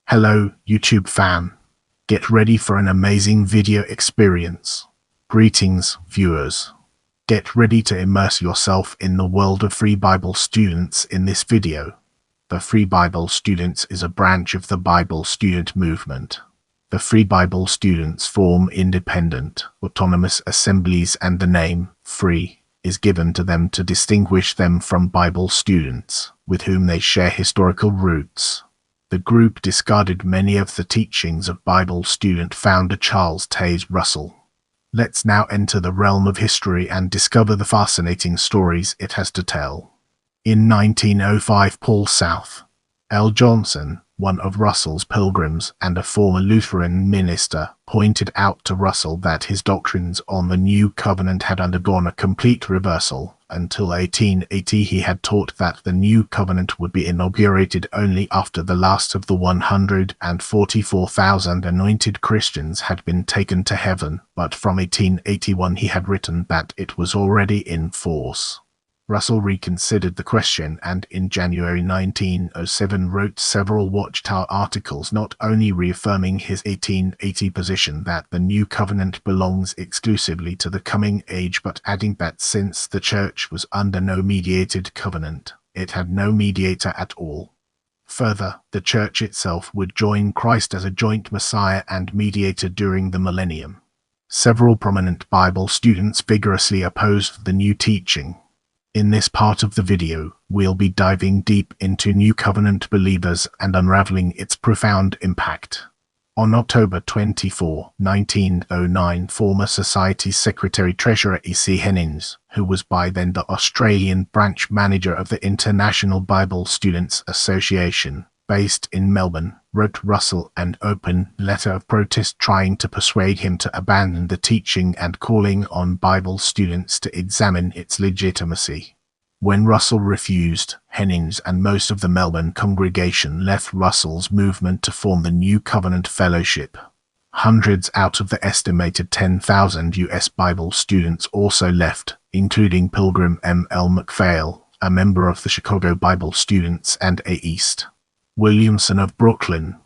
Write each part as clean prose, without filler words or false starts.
Hello, YouTube fan. Get ready for an amazing video experience. Greetings, viewers. Get ready to immerse yourself in the world of Free Bible Students in this video. The Free Bible Students is a branch of the Bible student movement. The Free Bible Students form independent, autonomous assemblies, and the name, Free, is given to them to distinguish them from Bible students, with whom they share historical roots. The group discarded many of the teachings of Bible student founder Charles Taze Russell. Let's now enter the realm of history and discover the fascinating stories it has to tell. In 1905, Paul South L. Johnson, one of Russell's pilgrims and a former Lutheran minister, pointed out to Russell that his doctrines on the New Covenant had undergone a complete reversal. Until 1880, he had taught that the New Covenant would be inaugurated only after the last of the 144,000 anointed Christians had been taken to heaven, but from 1881 he had written that it was already in force. Russell reconsidered the question and in January 1907 wrote several Watchtower articles, not only reaffirming his 1880 position that the New Covenant belongs exclusively to the coming age, but adding that since the Church was under no mediated covenant, it had no mediator at all. Further, the Church itself would join Christ as a joint Messiah and mediator during the millennium. Several prominent Bible students vigorously opposed the new teaching. In this part of the video, we'll be diving deep into New Covenant believers and unraveling its profound impact. On October 24, 1909, former Society Secretary-Treasurer E.C. Hennings, who was by then the Australian branch manager of the International Bible Students Association, based in Melbourne, wrote Russell an open letter of protest trying to persuade him to abandon the teaching and calling on Bible students to examine its legitimacy. When Russell refused, Hennings and most of the Melbourne congregation left Russell's movement to form the New Covenant Fellowship. Hundreds out of the estimated 10,000 U.S. Bible students also left, including Pilgrim M. L. McPhail, a member of the Chicago Bible Students, and A. East Williamson of Brooklyn.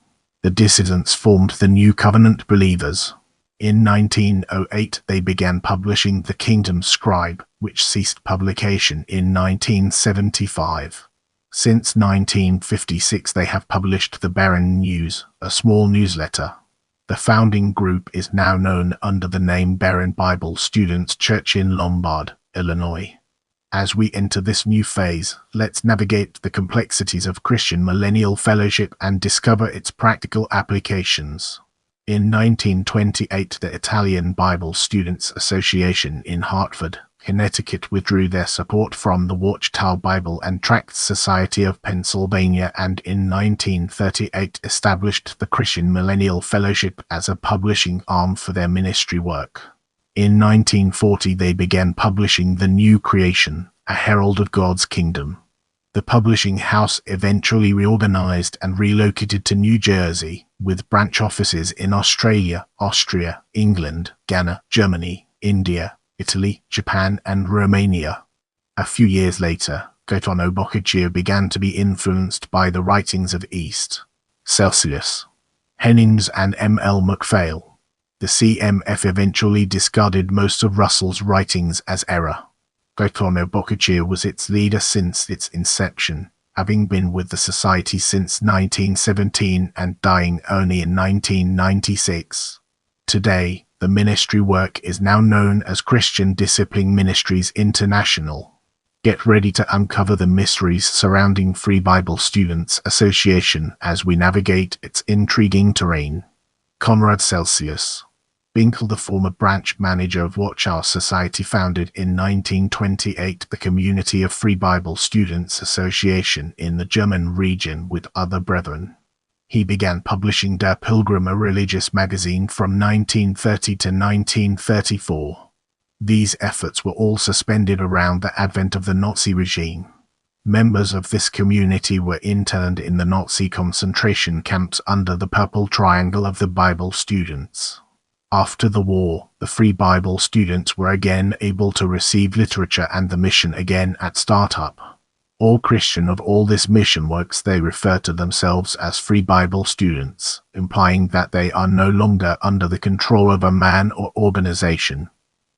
The dissidents formed the New Covenant Believers. In 1908, they began publishing the Kingdom Scribe, which ceased publication in 1975. Since 1956, they have published the Barron News, a small newsletter. The founding group is now known under the name Barron Bible Students Church in Lombard, Illinois. As we enter this new phase, let's navigate the complexities of Christian Millennial Fellowship and discover its practical applications. In 1928, the Italian Bible Students Association in Hartford, Connecticut withdrew their support from the Watchtower Bible and Tracts Society of Pennsylvania and in 1938 established the Christian Millennial Fellowship as a publishing arm for their ministry work. In 1940 they began publishing The New Creation, a herald of God's kingdom. The publishing house eventually reorganized and relocated to New Jersey, with branch offices in Australia, Austria, England, Ghana, Germany, India, Italy, Japan, and Romania. A few years later, Gaetano Boccaccio began to be influenced by the writings of East Celsius, Hennings, and M. L. McPhail. The CMF eventually discarded most of Russell's writings as error. Gaetano Boccaccio was its leader since its inception, having been with the society since 1917 and dying only in 1996. Today, the ministry work is now known as Christian Discipline Ministries International. Get ready to uncover the mysteries surrounding Free Bible Students Association as we navigate its intriguing terrain. Conrad Celsius Binkel, the former branch manager of Watchtower Society, founded in 1928 the Community of Free Bible Students Association in the German region with other brethren. He began publishing Der Pilgrim, a religious magazine, from 1930 to 1934. These efforts were all suspended around the advent of the Nazi regime. Members of this community were interned in the Nazi concentration camps under the purple triangle of the Bible students. After the war, the Free Bible students were again able to receive literature and the mission again at startup. All Christian of all this mission works, they refer to themselves as free Bible students, implying that they are no longer under the control of a man or organization.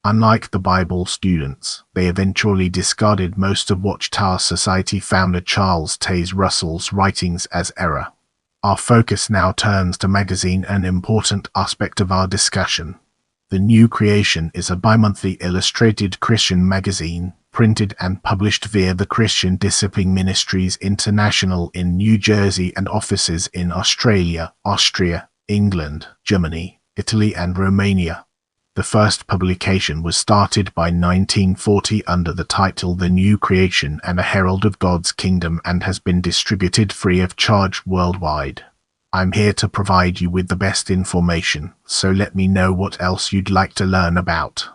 Unlike the Bible students, they eventually discarded most of Watchtower Society founder Charles Taze Russell's writings as error. Our focus now turns to magazine, an important aspect of our discussion. The New Creation is a bi-monthly illustrated Christian magazine, printed and published via the Christian Discipline Ministries International in New Jersey and offices in Australia, Austria, England, Germany, Italy and Romania. The first publication was started by 1940 under the title The New Creation and a Herald of God's Kingdom, and has been distributed free of charge worldwide. I'm here to provide you with the best information, so let me know what else you'd like to learn about.